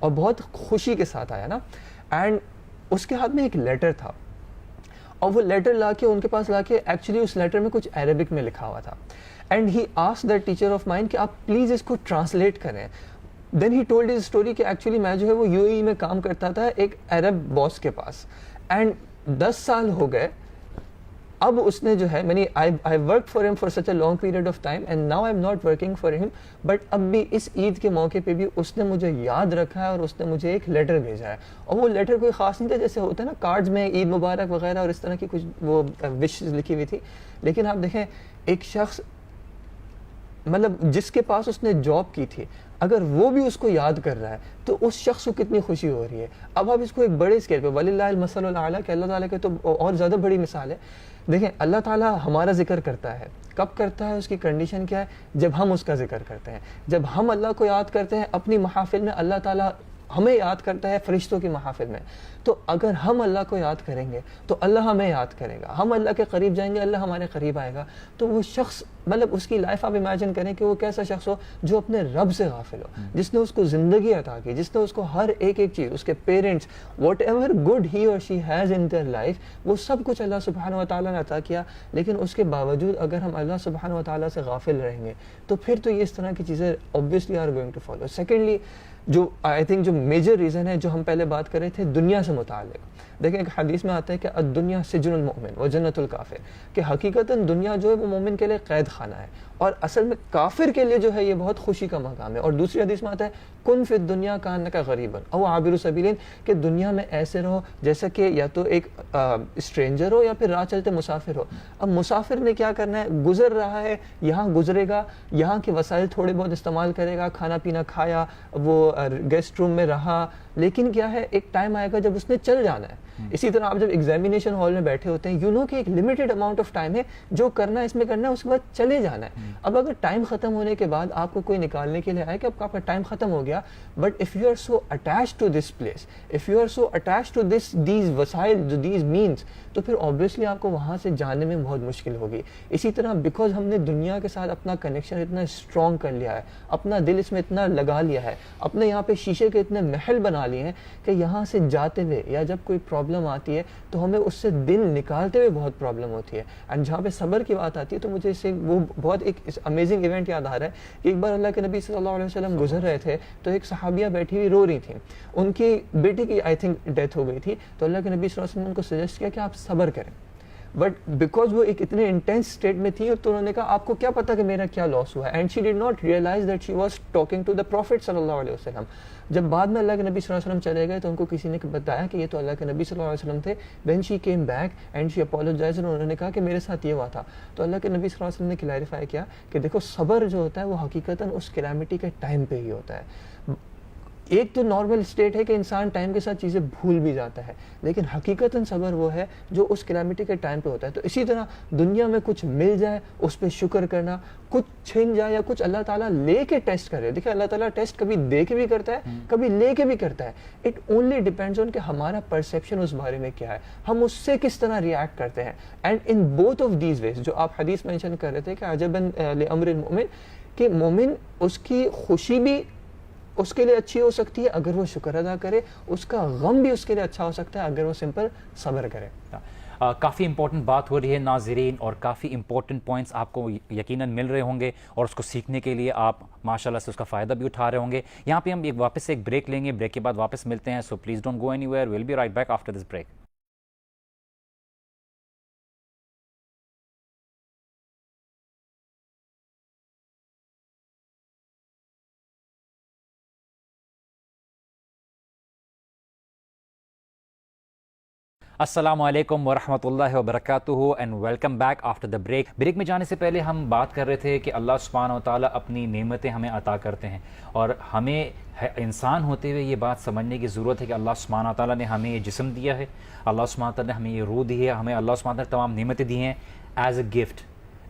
اور بہت خوشی کے ساتھ آیا نا, اینڈ اس کے ہاتھ میں ایک لیٹر تھا, اور وہ لیٹر لا کے ان کے پاس لا کے ایکچولی اس لیٹر میں کچھ عربک میں لکھا ہوا تھا, and he asked that teacher of mine کہ آپ پلیز اس کو ٹرانسلیٹ کریں. دین ہی ٹولڈ ہز اسٹوری کہ ایکچولی میں جو ہے وہ یو اے ای میں کام کرتا تھا ایک عرب باس کے پاس, اینڈ 10 سال ہو گئے اب اس نے جو ہے میں نے آئی ورک فار ہم for such a long period of time and now I am not working for ہم, بٹ اب بھی اس عید کے موقع پہ بھی اس نے مجھے یاد رکھا ہے اور اس نے مجھے ایک لیٹر بھیجا ہے, اور وہ لیٹر کوئی خاص نہیں تھا جیسے ہوتا ہے نا کارڈز میں عید مبارک وغیرہ اور اس طرح کی کچھ وہ وشز لکھی ہوئی تھی, لیکن آپ دیکھیں ایک شخص مطلب جس کے پاس اس نے جاب کی تھی اگر وہ بھی اس کو یاد کر رہا ہے تو اس شخص کو کتنی خوشی ہو رہی ہے. اب آپ اس کو ایک بڑے اسکیل پہ وللہ المثل الاعلیٰ کہ اللہ تعالیٰ کے تو اور زیادہ بڑی مثال ہے. دیکھیں اللہ تعالیٰ ہمارا ذکر کرتا ہے, کب کرتا ہے, اس کی کنڈیشن کیا ہے, جب ہم اس کا ذکر کرتے ہیں. جب ہم اللہ کو یاد کرتے ہیں اپنی محافل میں, اللہ تعالیٰ ہمیں یاد کرتا ہے فرشتوں کی محافل میں. تو اگر ہم اللہ کو یاد کریں گے تو اللہ ہمیں یاد کرے گا, ہم اللہ کے قریب جائیں گے اللہ ہمارے قریب آئے گا. تو وہ شخص مطلب اس کی لائف آپ امیجن کریں کہ وہ کیسا شخص ہو جو اپنے رب سے غافل ہو, جس نے اس کو زندگی عطا کی, جس نے اس کو ہر ایک چیز, اس کے parents, whatever good he or she has in their life, وہ سب کچھ اللہ سبحانہ و تعالیٰ نے عطا کیا. لیکن اس کے باوجود اگر ہم اللہ سبحانہ و تعالیٰ سے غافل رہیں گے تو پھر تو یہ اس طرح کی چیزیں obviously are going to follow. Secondly جو آئی تھنک جو میجر ریزن ہے جو ہم پہلے بات کر رہے تھے دنیا سے متعلق, دیکھیں ایک حدیث میں آتا ہے کہ الدنیا سجن المؤمن و جنت الکافر, کہ حقیقتاً دنیا جو ہے وہ مومن کے لیے قید خانہ ہے اور اصل میں کافر کے لیے جو ہے یہ بہت خوشی کا مقام ہے. اور دوسری حدیث میں آتا ہے کن فی الدنیا کانک غریبا او عابر سبیل, کہ دنیا میں ایسے رہو جیسا کہ یا تو ایک اسٹرینجر ہو یا پھر راہ چلتے مسافر ہو. اب مسافر نے کیا کرنا ہے, گزر رہا ہے, یہاں گزرے گا, یہاں کے وسائل تھوڑے بہت استعمال کرے گا, کھانا پینا کھایا, وہ گیسٹ روم میں رہا, لیکن کیا ہے ایک ٹائم آئے گا جب اس نے چل جانا ہے. اسی طرح آپ جب ایگزامینیشن ہال میں بیٹھے ہوتے ہیں, یو نو کہ ایک لمیٹڈ اماؤنٹ آف ٹائم ہے, جو کرنا ہے اس میں کرنا ہے, اس کے بعد چلے جانا ہے. اب اگر ٹائم ختم ہونے کے بعد آپ کو کوئی نکالنے کے لیے آئے کہ آپ کا ٹائم ختم ہو گیا, but if you are so attach to this place, if you are so attach to these وسائل, دیز مینس, تو پھر obviously آپ کو وہاں سے جانے میں بہت مشکل ہوگی. اسی طرح بیکاز ہم نے دنیا کے ساتھ اپنا کنیکشن اتنا اسٹرانگ کر لیا ہے, اپنا دل اس میں اتنا لگا لیا ہے, اپنے یہاں پہ شیشے کے اتنے محل بنا لیے ہیں کہ یہاں سے جاتے ہوئے یا جب کوئی پرابلم آتی ہے تو ہمیں اس سے دل نکالتے ہوئے بہت پرابلم ہوتی ہے. اینڈ جہاں پہ صبر کی بات آتی ہے تو مجھے اس سے وہ بہت ایک امیزنگ ایونٹ یاد آ رہا ہے کہ ایک بار اللہ کے نبی صلی اللہ علیہ وسلم گزر رہے تھے تو ایک صحابیہ بیٹھی ہوئی رو رہی تھیں, ان کی بیٹی کی آئی تھنک ڈیتھ ہو گئی تھی, تو اللہ کے نبی صلی اللہ علیہ وسلم نے ان کو سجیسٹ کیا کہ آپ صبر کریں. بٹ بیکاز وہ ایک اتنے انٹینس اسٹیٹ میں تھی تو انہوں نے کہا آپ کو کیا پتا کہ میرا کیا لاس ہوا ہے, and she did not realize that she was talking to the prophet صلی اللہ علیہ وسلم. جب بعد میں اللہ کے نبی صلی اللہ علیہ وسلم چلے گئے تو ان کو کسی نے بتایا کہ یہ تو اللہ کے نبی صلی اللہ علیہ وسلم تھے. Then she came back and she apologize, اور انہوں نے کہا کہ میرے ساتھ یہ ہوا تھا. تو اللہ کے نبی صلی اللہ علیہ وسلم نے کلیریفائی کیا کہ دیکھو صبر جو ہوتا ہے وہ حقیقتاً اس کلیمٹی کے ٹائم پہ ہی ہوتا ہے. ایک تو نارمل اسٹیٹ ہے کہ انسان ٹائم کے ساتھ چیزیں بھول بھی جاتا ہے, لیکن حقیقتاً صبر وہ ہے جو اس کلیمٹی کے ٹائم پہ ہوتا ہے. تو اسی طرح دنیا میں کچھ مل جائے اس پہ شکر کرنا, کچھ چھن جائے یا کچھ اللہ تعالیٰ لے کے ٹیسٹ کرے. دیکھیں اللہ تعالیٰ ٹیسٹ کبھی دے کے بھی کرتا ہے, کبھی لے کے بھی کرتا ہے. اٹ اونلی ڈیپینڈز آن کہ ہمارا پرسیپشن اس بارے میں کیا ہے, ہم اس سے کس طرح ریئیکٹ کرتے ہیں. And in both of these ways جو آپ حدیث مینشن کر رہے تھے کہ عجباً لامر المؤمن, کہ مومن اس کی خوشی بھی اس کے لیے اچھی ہو سکتی ہے اگر وہ شکر ادا کرے, اس کا غم بھی اس کے لیے اچھا ہو سکتا ہے اگر وہ سمپل صبر کرے. کافی امپورٹنٹ بات ہو رہی ہے ناظرین, اور کافی امپورٹنٹ پوائنٹس آپ کو یقیناً مل رہے ہوں گے, اور اس کو سیکھنے کے لیے آپ ماشاءاللہ سے اس کا فائدہ بھی اٹھا رہے ہوں گے. یہاں پہ ہم واپس ایک بریک لیں گے, بریک کے بعد واپس ملتے ہیں. So please don't go anywhere, we'll be right back after this break. السلام علیکم ورحمۃ اللہ وبرکاتہ and welcome back after the break. Break میں جانے سے پہلے ہم بات کر رہے تھے کہ اللہ سبحانہ و تعالیٰ اپنی نعمتیں ہمیں عطا کرتے ہیں, اور ہمیں انسان ہوتے ہوئے یہ بات سمجھنے کی ضرورت ہے کہ اللہ سبحانہ و تعالیٰ نے ہمیں یہ جسم دیا ہے, اللہ سبحانہ و تعالیٰ نے ہمیں یہ روح دی ہے, ہمیں اللہ سبحانہ و تعالیٰ نے تمام نعمتیں دی ہیں as a gift,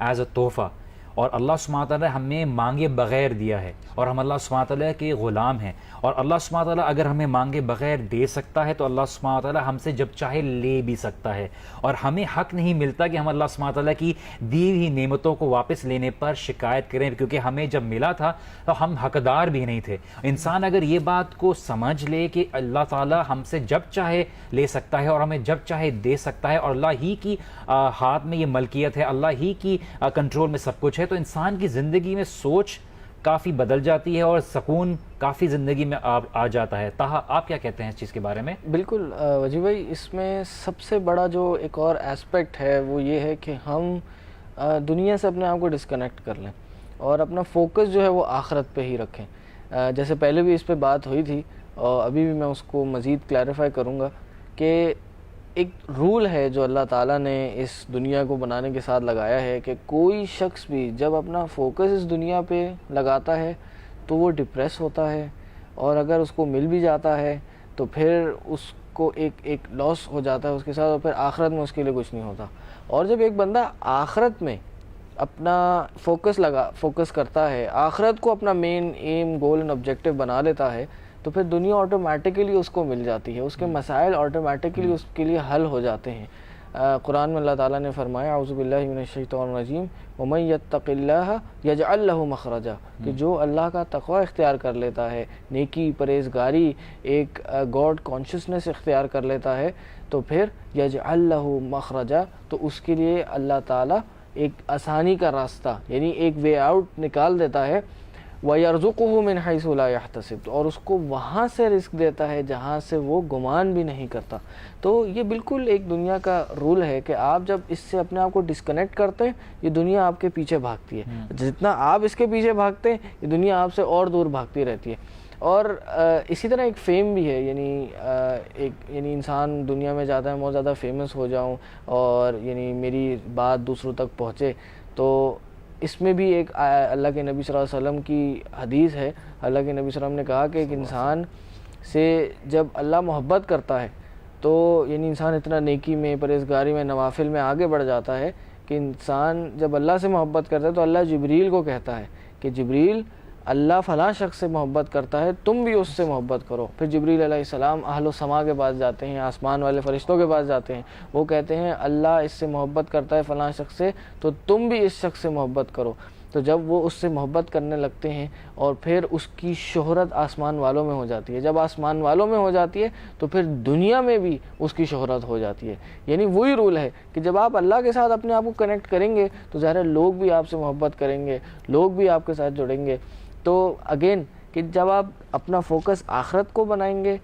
as a تحفہ. اور اللہ سبحانہ تعالیٰ ہمیں مانگے بغیر دیا ہے اور ہم اللہ سبحانہ تعالیٰ کے غلام ہیں, اور اللہ سبحانہ تعالیٰ اگر ہمیں مانگے بغیر دے سکتا ہے تو اللہ سبحانہ تعالیٰ ہم سے جب چاہے لے بھی سکتا ہے, اور ہمیں حق نہیں ملتا کہ ہم اللہ سبحانہ تعالیٰ کی دی ہوئی نعمتوں کو واپس لینے پر شکایت کریں, کیونکہ ہمیں جب ملا تھا تو ہم حقدار بھی نہیں تھے. انسان اگر یہ بات کو سمجھ لے کہ اللہ تعالیٰ ہم سے جب چاہے لے سکتا ہے اور ہمیں جب چاہے دے سکتا ہے, اور اللہ ہی کی ہاتھ میں یہ ملکیت ہے, اللہ ہی کی کنٹرول میں سب کچھ ہے, تو انسان کی زندگی میں سوچ کافی بدل جاتی ہے اور سکون کافی زندگی میں آ جاتا ہے. تاہا آپ کیا کہتے ہیں اس چیز کے بارے میں؟ بالکل وجی بھائی, اس میں سب سے بڑا جو ایک اور ایسپیکٹ ہے وہ یہ ہے کہ ہم دنیا سے اپنے آپ کو ڈسکنیکٹ کر لیں اور اپنا فوکس جو ہے وہ آخرت پہ ہی رکھیں. جیسے پہلے بھی اس پہ بات ہوئی تھی اور ابھی بھی میں اس کو مزید کلیریفائی کروں گا کہ ایک رول ہے جو اللہ تعالیٰ نے اس دنیا کو بنانے کے ساتھ لگایا ہے کہ کوئی شخص بھی جب اپنا فوکس اس دنیا پہ لگاتا ہے تو وہ ڈپریس ہوتا ہے, اور اگر اس کو مل بھی جاتا ہے تو پھر اس کو ایک لاس ہو جاتا ہے اس کے ساتھ, اور پھر آخرت میں اس کے لیے کچھ نہیں ہوتا. اور جب ایک بندہ آخرت میں اپنا فوکس کرتا ہے, آخرت کو اپنا مین ایم, گول اینڈ آبجیکٹیو بنا لیتا ہے, تو پھر دنیا آٹومیٹیکلی اس کو مل جاتی ہے, اس کے مسائل آٹومیٹیکلی اس کے لیے حل ہو جاتے ہیں. قرآن میں اللہ تعالیٰ نے فرمایا اعوذ باللہ من الشیطان الرجیم ومن یتق اللہ یجعل لہ مخرجا, کہ جو اللہ کا تقوی اختیار کر لیتا ہے, نیکی, پرہیزگاری, ایک گاڈ کانشسنس اختیار کر لیتا ہے, تو پھر یجعل لہ مخرجا, تو اس کے لیے اللہ تعالیٰ ایک آسانی کا راستہ یعنی ایک وے آؤٹ نکال دیتا ہے. وَيَرْزُقُهُ مِنْ حَيْثُ لَا يَحْتَسِبُ, اور اس کو وہاں سے رزق دیتا ہے جہاں سے وہ گمان بھی نہیں کرتا. تو یہ بالکل ایک دنیا کا رول ہے کہ آپ جب اس سے اپنے آپ کو ڈسکنیکٹ کرتے ہیں, یہ دنیا آپ کے پیچھے بھاگتی ہے. جتنا آپ اس کے پیچھے بھاگتے ہیں یہ دنیا آپ سے اور دور بھاگتی رہتی ہے. اور اسی طرح ایک فیم بھی ہے, یعنی انسان دنیا میں جاتا ہے بہت زیادہ فیمس ہو جاؤں اور یعنی میری بات دوسروں تک پہنچے. تو اس میں بھی ایک اللہ کے نبی صلی اللہ علیہ وسلم کی حدیث ہے. اللہ کے نبی صلی اللہ علیہ وسلم نے کہا کہ ایک انسان سے جب اللہ محبت کرتا ہے تو یعنی انسان اتنا نیکی میں, پرہیزگاری میں, نوافل میں آگے بڑھ جاتا ہے کہ انسان جب اللہ سے محبت کرتا ہے تو اللہ جبریل کو کہتا ہے کہ جبریل, اللہ فلاں شخص سے محبت کرتا ہے, تم بھی اس سے محبت کرو. پھر جبریل علیہ السلام اہل و سما کے پاس جاتے ہیں, آسمان والے فرشتوں کے پاس جاتے ہیں, وہ کہتے ہیں اللہ اس سے محبت کرتا ہے فلاں شخص سے, تو تم بھی اس شخص سے محبت کرو. تو جب وہ اس سے محبت کرنے لگتے ہیں اور پھر اس کی شہرت آسمان والوں میں ہو جاتی ہے. جب آسمان والوں میں ہو جاتی ہے تو پھر دنیا میں بھی اس کی شہرت ہو جاتی ہے. یعنی وہی رول ہے کہ جب آپ اللہ کے ساتھ اپنے آپ کو کنیکٹ کریں گے تو ظاہر ہے لوگ بھی آپ سے محبت کریں گے, لوگ بھی آپ کے ساتھ جڑیں گے. تو اگین کہ جب آپ اپنا فوکس آخرت کو بنائیں گے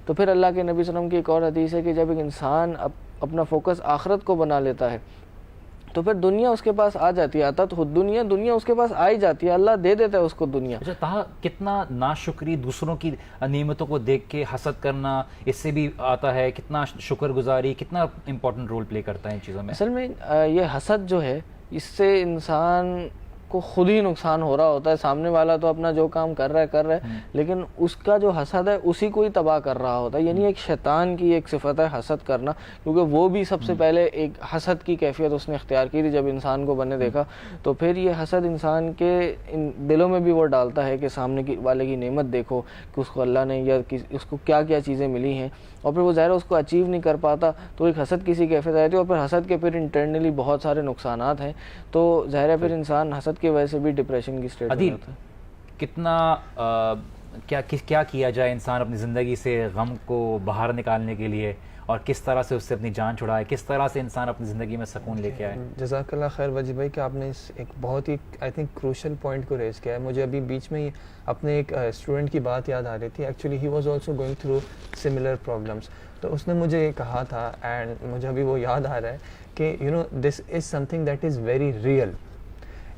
تو پھر اللہ کے نبی صلی اللہ علیہ وسلم کی ایک اور حدیث ہے کہ جب ایک انسان اپنا فوکس آخرت کو بنا لیتا ہے تو پھر دنیا اس کے پاس آ جاتی ہے. آتا تو خود دنیا اس کے پاس آ ہی جاتی ہے, اللہ دے دیتا ہے اس کو دنیا. اچھا تاہا, کتنا ناشکری, دوسروں کی نعمتوں کو دیکھ کے حسد کرنا, اس سے بھی آتا ہے, کتنا شکر گزاری, کتنا امپورٹنٹ رول پلے کرتا ہے ان چیزوں میں؟ اصل میں یہ حسد جو ہے اس سے انسان کو خود ہی نقصان ہو رہا ہوتا ہے. سامنے والا تو اپنا جو کام کر رہا ہے لیکن اس کا جو حسد ہے اسی کو ہی تباہ کر رہا ہوتا ہے. یعنی ایک شیطان کی ایک صفت ہے حسد کرنا, کیونکہ وہ بھی سب سے پہلے ایک حسد کی کیفیت اس نے اختیار کی تھی جب انسان کو بنے دیکھا. تو پھر یہ حسد انسان کے دلوں میں بھی وہ ڈالتا ہے کہ سامنے والے کی نعمت دیکھو کہ اس کو اللہ نے یا اس کو کیا کیا چیزیں ملی ہیں, اور پھر وہ ظاہر اس کو اچیو نہیں کر پاتا تو ایک حسد کسی کیفیت آتی ہے. اور پھر حسد کے پھر انٹرنلی بہت سارے نقصانات ہیں. تو ظاہر ہے پھر انسان حسد کی وجہ سے بھی ڈپریشن کی اسٹیٹ میں ہوتا ہے. کتنا کیا کیا جائے انسان اپنی زندگی سے غم کو باہر نکالنے کے لیے, اور کس طرح سے اس سے اپنی جان چھڑائے, کس طرح سے انسان اپنی زندگی میں سکون لے کے آئے؟ جزاک اللہ خیر وجی بھائی کہ آپ نے اس ایک بہت ہی آئی تھنک کروشل پوائنٹ کو ریز کیا ہے. مجھے ابھی بیچ میں ہی اپنے ایک اسٹوڈنٹ کی بات یاد آ رہی تھی. Actually he was also going through similar problems. تو اس نے مجھے یہ کہا تھا, اینڈ مجھے ابھی وہ یاد آ رہا ہے کہ this is something that is very real.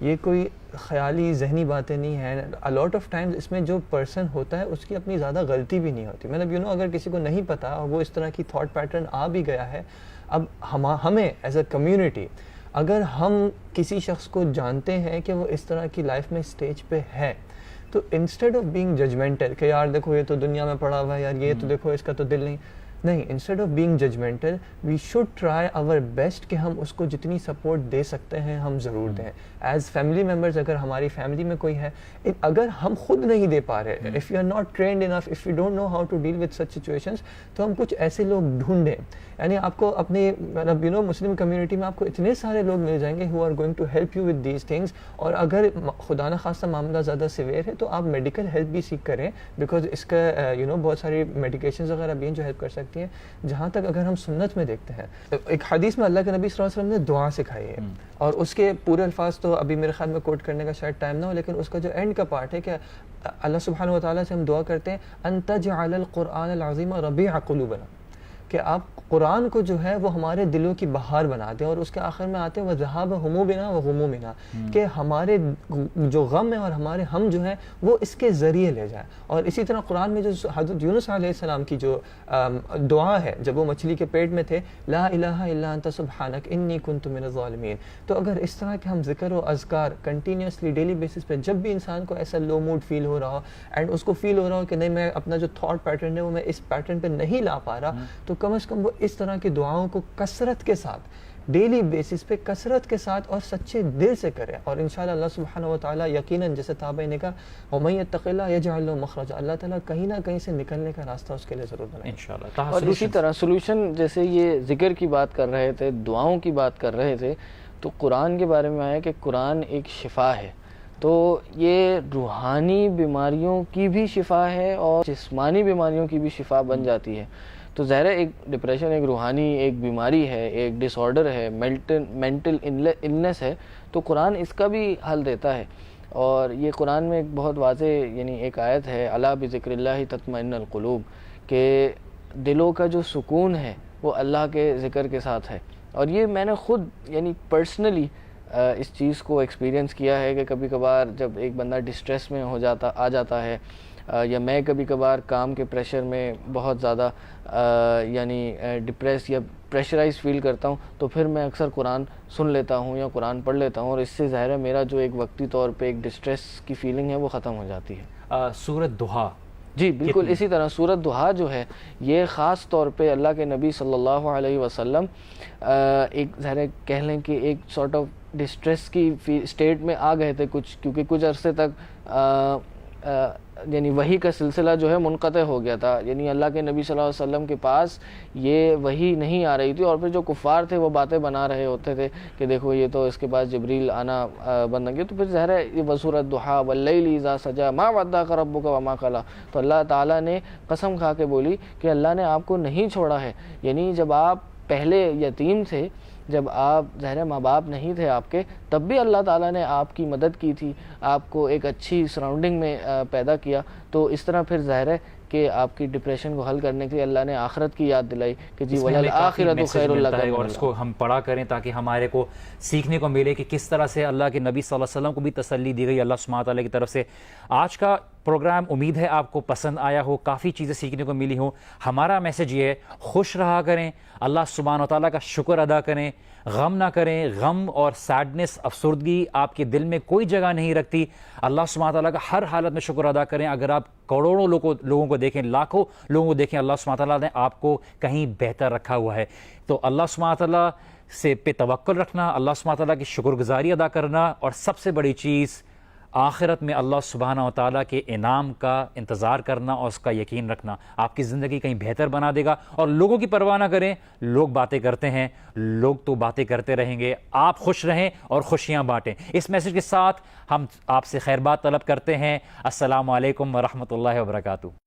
یہ کوئی خیالی ذہنی باتیں نہیں ہیں. a lot of times اس میں جو پرسن ہوتا ہے اس کی اپنی زیادہ غلطی بھی نہیں ہوتی. مطلب اگر کسی کو نہیں پتا اور وہ اس طرح کی تھاٹ پیٹرن آ بھی گیا ہے, اب ہمیں ایز اے کمیونٹی اگر ہم کسی شخص کو جانتے ہیں کہ وہ اس طرح کی لائف میں اسٹیج پہ ہے, تو انسٹیڈ آف بینگ ججمنٹل کہ یار دیکھو یہ تو دنیا میں پڑا ہوا ہے, یار یہ تو دیکھو اس کا تو دل نہیں, نہیں, instead of being judgmental we should try our best کہ ہم اس کو جتنی سپورٹ دے سکتے ہیں ہم ضرور دیں. ایز فیملی ممبرز اگر ہماری فیملی میں کوئی ہے, اگر ہم خود نہیں دے پا رہے, if you are not trained enough, if you don't know how to deal with such situations, تو ہم کچھ ایسے لوگ ڈھونڈیں. یعنی آپ کو اپنی مطلب مسلم کمیونٹی میں آپ کو اتنے سارے لوگ مل جائیں گے who are going to help you with these things. اور اگر خدا نخواستہ معاملہ زیادہ سیویئر ہے تو آپ میڈیکل ہیلپ بھی سیکھ کریں, بیکاز اس کا بہت ساری میڈیکیشنز وغیرہ بھی ہیں جو ہیلپ کر سکتی ہیں. جہاں تک اگر ہم سنت میں دیکھتے ہیں, ایک حدیث میں اللہ کے نبی صلی اللہ علیہ وسلم نے دعا سکھائی ہے, اور اس کے پورے الفاظ تو ابھی میرے خیال میں کوٹ کرنے کا شاید ٹائم نہ ہو, لیکن اس کا جو اینڈ کا پارٹ ہے کہ اللہ سبحانہ و تعالیٰ سے ہم دعا کرتے ہیں ان تجعل القرآن العظیم ربیع قلوبنا, کہ آپ قرآن کو جو ہے وہ ہمارے دلوں کی بہار بنا دیں. اور اس کے آخر میں آتے ہیں وذہاب ہمومنا وغمومنا, کہ ہمارے جو غم ہے اور ہمارے ہم جو ہیں وہ اس کے ذریعے لے جائیں. اور اسی طرح قرآن میں جو حضرت یونس علیہ السلام کی جو دعا ہے جب وہ مچھلی کے پیٹ میں تھے, لا الہ الا انت سبحانک انی کنت من الظالمین. تو اگر اس طرح کے ہم ذکر و اذکار کنٹینیوسلی ڈیلی بیسس پہ, جب بھی انسان کو ایسا لو موڈ فیل ہو رہا ہو اینڈ اس کو فیل ہو رہا ہو کہ نہیں میں اپنا جو تھاٹ پیٹرن ہے وہ میں اس پیٹرن پہ نہیں لا پا رہا, تو کم از کم وہ اس طرح کی دعاؤں کو کثرت کے ساتھ ڈیلی بیسس پہ کثرت کے ساتھ اور سچے دل سے کریں. اور انشاءاللہ اللہ سبحانہ و تعالیٰ یقیناً جیسے تابع نے کہا وَمَن يَتَّقِ اللَّهَ يَجْعَل لَهُ مَخْرَجًا, اللہ تعالیٰ کہیں نہ کہیں سے نکلنے کا راستہ اس کے لیے ضرور بنائے انشاءاللہ. اور اسی طرح سولوشن, جیسے یہ ذکر کی بات کر رہے تھے, دعاؤں کی بات کر رہے تھے, تو قرآن کے بارے میں آیا کہ قرآن ایک شفا ہے. تو یہ روحانی بیماریوں کی بھی شفا ہے اور جسمانی بیماریوں کی بھی شفا بن جاتی ہے. تو ظاہر ہے ایک ڈپریشن ایک روحانی ایک بیماری ہے, ایک ڈس آرڈر ہے, مینٹل النس ہے, تو قرآن اس کا بھی حل دیتا ہے. اور یہ قرآن میں ایک بہت واضح یعنی ایک آیت ہے, الا بذکر اللہ تطمئن القلوب, کہ دلوں کا جو سکون ہے وہ اللہ کے ذکر کے ساتھ ہے. اور یہ میں نے خود یعنی پرسنلی اس چیز کو ایکسپیرینس کیا ہے کہ کبھی کبھار جب ایک بندہ ڈسٹریس میں آ جاتا ہے, یا میں کبھی کبھار کام کے پریشر میں بہت زیادہ یعنی ڈپریس یا پریشرائز فیل کرتا ہوں, تو پھر میں اکثر قرآن سن لیتا ہوں یا قرآن پڑھ لیتا ہوں, اور اس سے ظاہر ہے میرا جو ایک وقتی طور پہ ایک ڈسٹریس کی فیلنگ ہے وہ ختم ہو جاتی ہے. سورۃ دحا, جی بالکل اسی طرح سورۃ دحا جو ہے یہ خاص طور پہ اللہ کے نبی صلی اللہ علیہ وسلم ایک ظاہر کہہ لیں کہ ایک سارٹ آف ڈسٹریس کی اسٹیٹ میں آ گئے تھے کیونکہ کچھ عرصے تک یعنی وحی کا سلسلہ جو ہے منقطع ہو گیا تھا. یعنی اللہ کے نبی صلی اللہ علیہ وسلم کے پاس یہ وحی نہیں آ رہی تھی, اور پھر جو کفار تھے وہ باتیں بنا رہے ہوتے تھے کہ دیکھو یہ تو اس کے پاس جبریل آنا بند ہو گیا. تو پھر ظاہر ہے یہ وسورۃ دحا واللیل اذا سجا ما ودعک ربک وما قلی, تو اللہ تعالیٰ نے قسم کھا کے بولی کہ اللہ نے آپ کو نہیں چھوڑا ہے. یعنی جب آپ پہلے یتیم تھے, جب آپ ظاہر ماں باپ نہیں تھے آپ کے, تب بھی اللہ تعالیٰ نے آپ کی مدد کی تھی, آپ کو ایک اچھی سراؤنڈنگ میں پیدا کیا. تو اس طرح پھر ظاہر ہے کہ آپ کی ڈپریشن کو حل کرنے کے لیے اللہ نے آخرت کی یاد دلائی کہ جی وَلَلْآخِرَةُ خَيْرٌ لَكَ, اور اس کو ہم پڑھا کریں تاکہ ہمارے کو سیکھنے کو ملے کہ کس طرح سے اللہ کے نبی صلی اللہ علیہ وسلم کو بھی تسلی دی گئی اللہ سبحانہ تعالیٰ کی طرف سے. آج کا پروگرام امید ہے آپ کو پسند آیا ہو, کافی چیزیں سیکھنے کو ملی ہوں. ہمارا میسج یہ ہے, خوش رہا کریں, اللہ سبحانہ تعالیٰ کا شکر ادا کریں, غم نہ کریں. غم اور سیڈنس, افسردگی آپ کے دل میں کوئی جگہ نہیں رکھتی. اللہ سبحانہ تعالیٰ کا ہر حالت میں شکر ادا کریں. اگر آپ کروڑوں لوگوں کو دیکھیں, لاکھوں لوگوں کو دیکھیں, اللہ سبحانہ تعالیٰ نے آپ کو کہیں بہتر رکھا ہوا ہے. تو اللہ سبحانہ تعالیٰ سے پہ توکل رکھنا, اللہ سبحانہ تعالیٰ کی شکر گزاری ادا کرنا, اور سب سے بڑی چیز آخرت میں اللہ سبحانہ و تعالیٰ کے انعام کا انتظار کرنا اور اس کا یقین رکھنا آپ کی زندگی کہیں بہتر بنا دے گا. اور لوگوں کی پرواہ نہ کریں, لوگ باتیں کرتے ہیں, لوگ تو باتیں کرتے رہیں گے, آپ خوش رہیں اور خوشیاں بانٹیں. اس میسج کے ساتھ ہم آپ سے خیر بات طلب کرتے ہیں. السلام علیکم ورحمۃ اللہ وبرکاتہ.